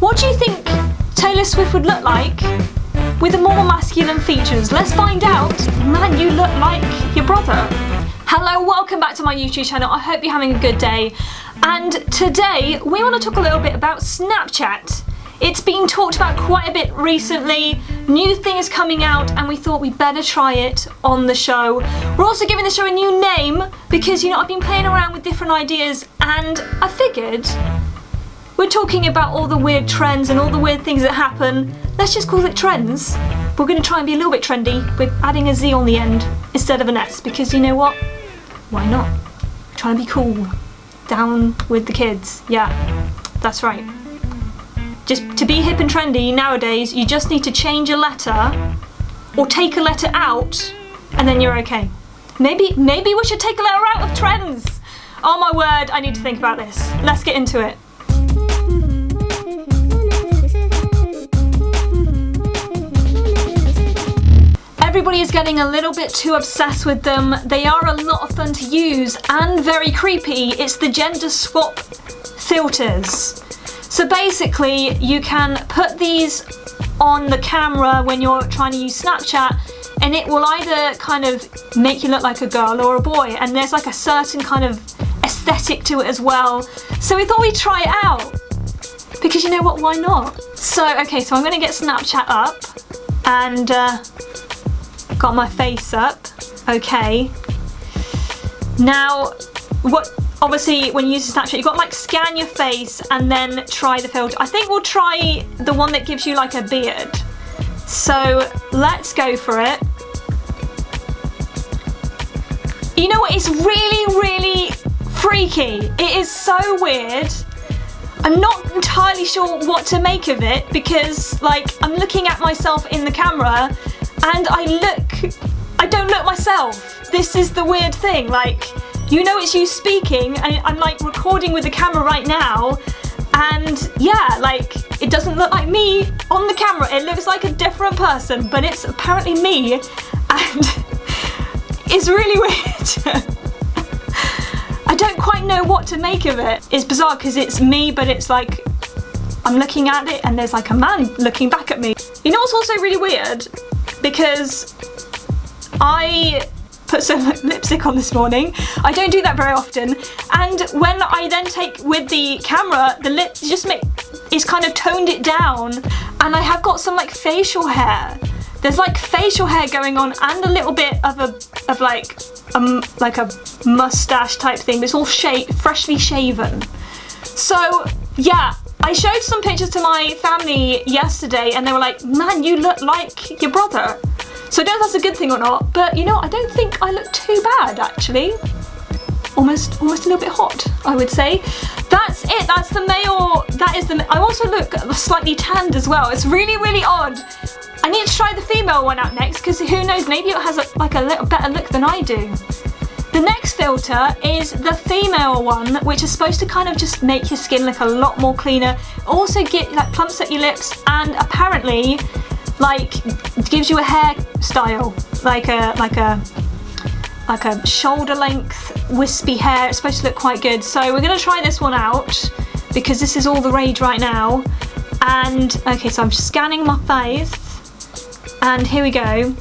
What do you think Taylor Swift would look like with the more masculine features? Let's find out. Man, you look like your brother. Hello, welcome back to my YouTube channel. I hope you're having a good day. And today we want to talk a little bit about Snapchat. It's been talked about quite a bit recently. New things coming out and we thought we better try it on the show. We're also giving the show a new name because, you know, I've been playing around with different ideas and I figured we're talking about all the weird trends and all the weird things that happen. Let's just call it trends. We're going to try and be a little bit trendy with adding a Z on the end instead of an S because you know what? Why not? Trying to be cool. Down with the kids. Yeah, that's right. Just to be hip and trendy nowadays, you just need to change a letter or take a letter out and then you're okay. Maybe we should take a letter out of trends. Oh my word, I need to think about this. Let's get into it. Everybody is getting a little bit too obsessed with them. They are a lot of fun to use and very creepy. It's the gender swap filters. So basically you can put these on the camera when you're trying to use Snapchat and it will either kind of make you look like a girl or a boy, and there's like a certain kind of aesthetic to it as well. So we thought we'd try it out because you know what, why not? So okay, so I'm gonna get Snapchat up and got my face up. Okay. Now, obviously when you use Snapchat, you've got to like scan your face and then try the filter. I think we'll try the one that gives you like a beard. So let's go for it. You know what? It's really freaky. It is so weird. I'm not entirely sure what to make of it because like I'm looking at myself in the camera and I don't look myself. This is the weird thing. Like, you know, it's you speaking and I'm like recording with the camera right now and yeah, like it doesn't look like me on the camera. It looks like a different person, but it's apparently me and it's really weird. I don't quite know what to make of it. It's bizarre because it's me, but it's like I'm looking at it and there's like a man looking back at me. You know what's also really weird? Because I put some lipstick on this morning. I don't do that very often. And when I then take with the camera, the lip it's kind of toned it down. And I have got some like facial hair. There's like facial hair going on and a little bit of like a mustache type thing. It's all freshly shaven. So yeah, I showed some pictures to my family yesterday and they were like, man, you look like your brother. So I don't know if that's a good thing or not, but you know, I don't think I look too bad actually. Almost a little bit hot, I would say. That's it, that's the male, I also look slightly tanned as well. It's really odd. I need to try the female one out next because who knows, maybe it has like a little better look than I do. The next filter is the female one, which is supposed to kind of just make your skin look a lot more cleaner. Also plumps up your lips and apparently like gives you a hairstyle, like a shoulder length wispy hair. It's supposed to look quite good. So we're gonna try this one out because this is all the rage right now. And okay, so I'm scanning my face and here we go.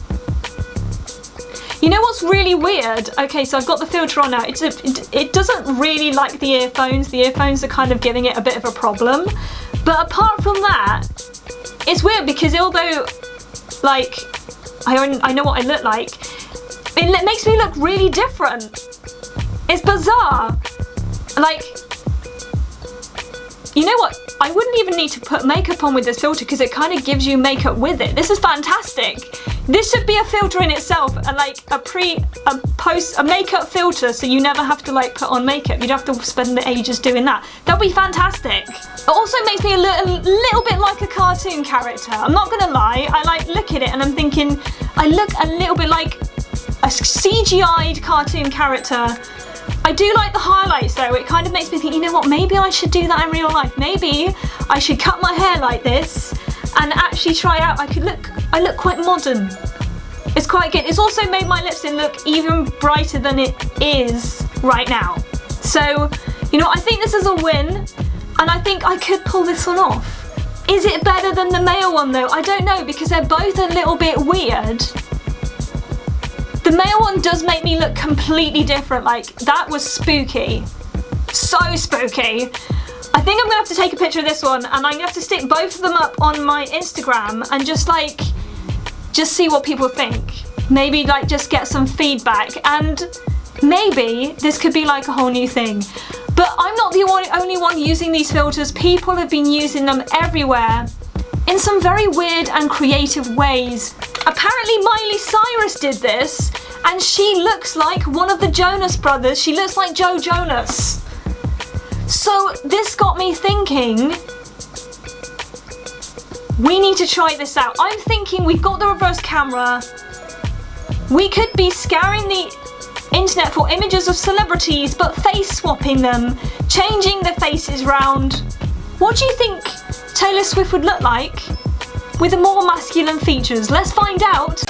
You know what's really weird? Okay, so I've got the filter on now. It doesn't really like the earphones. The earphones are kind of giving it a bit of a problem. But apart from that, it's weird because although, like, I know what I look like, it makes me look really different. It's bizarre. Like, you know what? I wouldn't even need to put makeup on with this filter because it kind of gives you makeup with it. This is fantastic. This should be a filter in itself, like a makeup filter, so you never have to like put on makeup. You don't have to spend the ages doing that. That'd be fantastic. It also makes me a little bit like a cartoon character. I'm not gonna lie. I like look at it and I'm thinking, I look a little bit like a CGI'd cartoon character. I do like the highlights though. It kind of makes me think, you know what, maybe I should do that in real life. Maybe I should cut my hair like this and actually try out. I look quite modern. It's quite good. It's also made my lipstick look even brighter than it is right now. So, you know, I think this is a win and I think I could pull this one off. Is it better than the male one though? I don't know, because they're both a little bit weird. The male one does make me look completely different. Like, that was spooky. So spooky. I think I'm gonna have to take a picture of this one, and I'm gonna have to stick both of them up on my Instagram and just see what people think. Maybe like just get some feedback, and maybe this could be like a whole new thing. But I'm not the only one using these filters. People have been using them everywhere in some very weird and creative ways. Apparently Miley Cyrus did this, and she looks like one of the Jonas Brothers. She looks like Joe Jonas. So this got me thinking, we need to try this out. I'm thinking we've got the reverse camera. We could be scouring the internet for images of celebrities, but face swapping them, changing their faces round. What do you think Taylor Swift would look like with the more masculine features? Let's find out.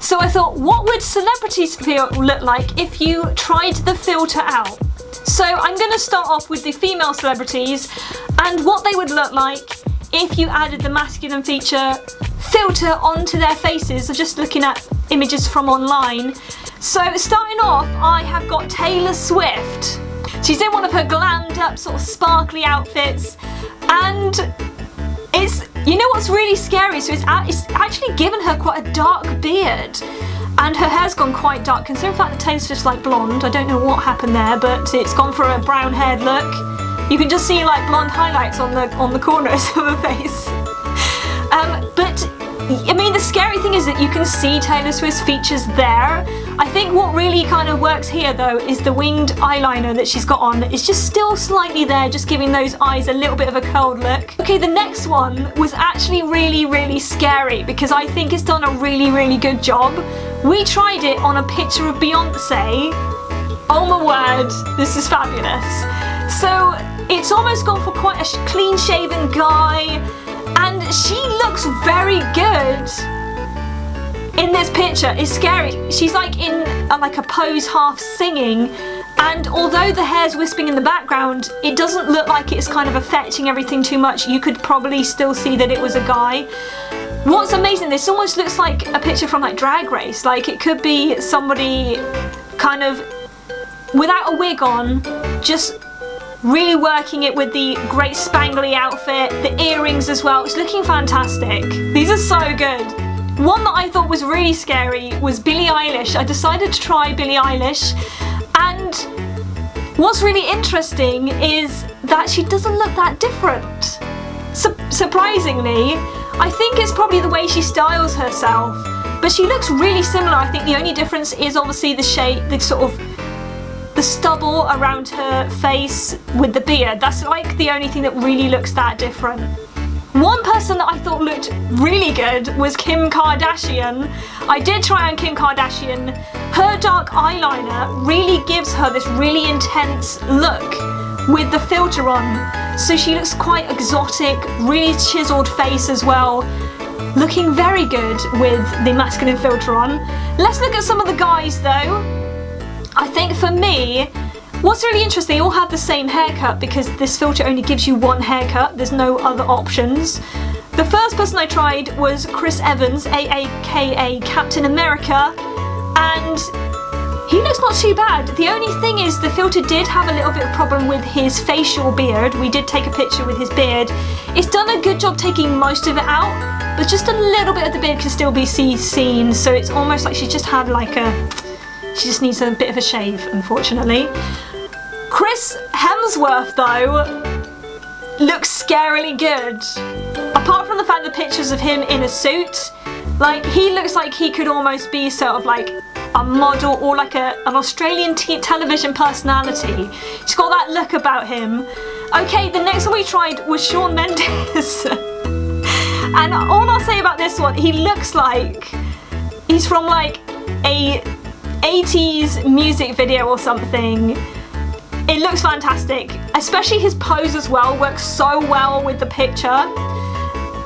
So I thought, what would celebrities look like if you tried the filter out? So I'm going to start off with the female celebrities and what they would look like if you added the masculine filter onto their faces. So just looking at images from online. So starting off, I have got Taylor Swift. She's in one of her glammed up sort of sparkly outfits, and you know what's really scary? So it's actually given her quite a dark beard, and her hair's gone quite dark, considering the fact that Taylor's just like blonde. I don't know what happened there, but it's gone for a brown haired look. You can just see like blonde highlights on the corners of her face. But I mean, the scary thing is that you can see Taylor Swift's features there. I think what really kind of works here though is the winged eyeliner that she's got on. It's just still slightly there, just giving those eyes a little bit of a curled look. Okay, the next one was actually really, really scary because I think it's done a really, really good job. We tried it on a picture of Beyonce. Oh my word, this is fabulous. So it's almost gone for quite a clean shaven guy, and she looks very good in this picture. It's scary. She's like in like a pose, half singing, and although the hair's wisping in the background, it doesn't look like it's kind of affecting everything too much. You could probably still see that it was a guy. What's amazing, this almost looks like a picture from like Drag Race. Like it could be somebody kind of without a wig on, just really working it with the great spangly outfit, the earrings as well. It's looking fantastic. These are so good. One that I thought was really scary was Billie Eilish. I decided to try Billie Eilish, and what's really interesting is that she doesn't look that different. Surprisingly, I think it's probably the way she styles herself, but she looks really similar. I think the only difference is obviously the shape, the sort of the stubble around her face with the beard. That's like the only thing that really looks that different. One person that I thought looked really good was Kim Kardashian. I did try on Kim Kardashian. Her dark eyeliner really gives her this really intense look with the filter on. So she looks quite exotic, really chiseled face as well. Looking very good with the masculine filter on. Let's look at some of the guys though. I think for me, what's really interesting, they all have the same haircut because this filter only gives you one haircut, there's no other options. The first person I tried was Chris Evans, aka Captain America, and he looks not too bad. The only thing is the filter did have a little bit of problem with his facial beard. We did take a picture with his beard. It's done a good job taking most of it out, but just a little bit of the beard can still be seen, so it's almost like she just had like she just needs a bit of a shave, unfortunately. Chris Hemsworth, though, looks scarily good. Apart from the fact the pictures of him in a suit, like, he looks like he could almost be sort of like a model or like an Australian television personality. He's got that look about him. Okay, the next one we tried was Shawn Mendes. And all I'll say about this one, he looks like he's from like a 80s music video or something. It looks fantastic, especially his pose as well works so well with the picture.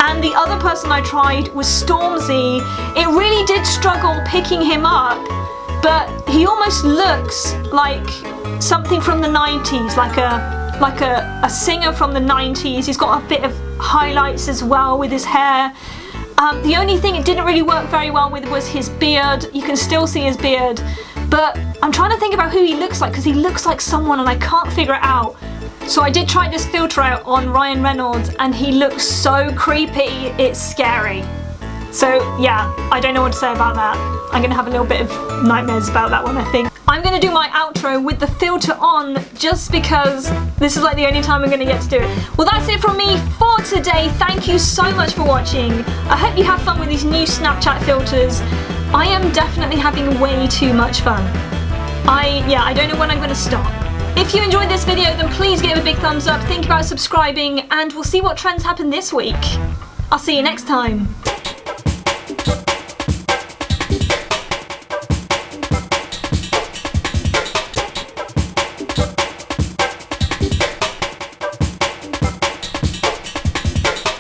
And the other person I tried was Stormzy. It really did struggle picking him up, but he almost looks like something from the 90s, like a like a singer from the 90s. He's got a bit of highlights as well with his hair. The only thing it didn't really work very well with was his beard. You can still see his beard, but I'm trying to think about who he looks like because he looks like someone and I can't figure it out. So I did try this filter out on Ryan Reynolds and he looks so creepy, it's scary. So yeah, I don't know what to say about that. I'm gonna have a little bit of nightmares about that one, I think. I'm gonna do my outro with the filter on just because this is like the only time I'm gonna get to do it. Well, that's it from me for today. Thank you so much for watching. I hope you have fun with these new Snapchat filters. I am definitely having way too much fun. I don't know when I'm gonna stop. If you enjoyed this video, then please give it a big thumbs up, think about subscribing, and we'll see what trends happen this week. I'll see you next time.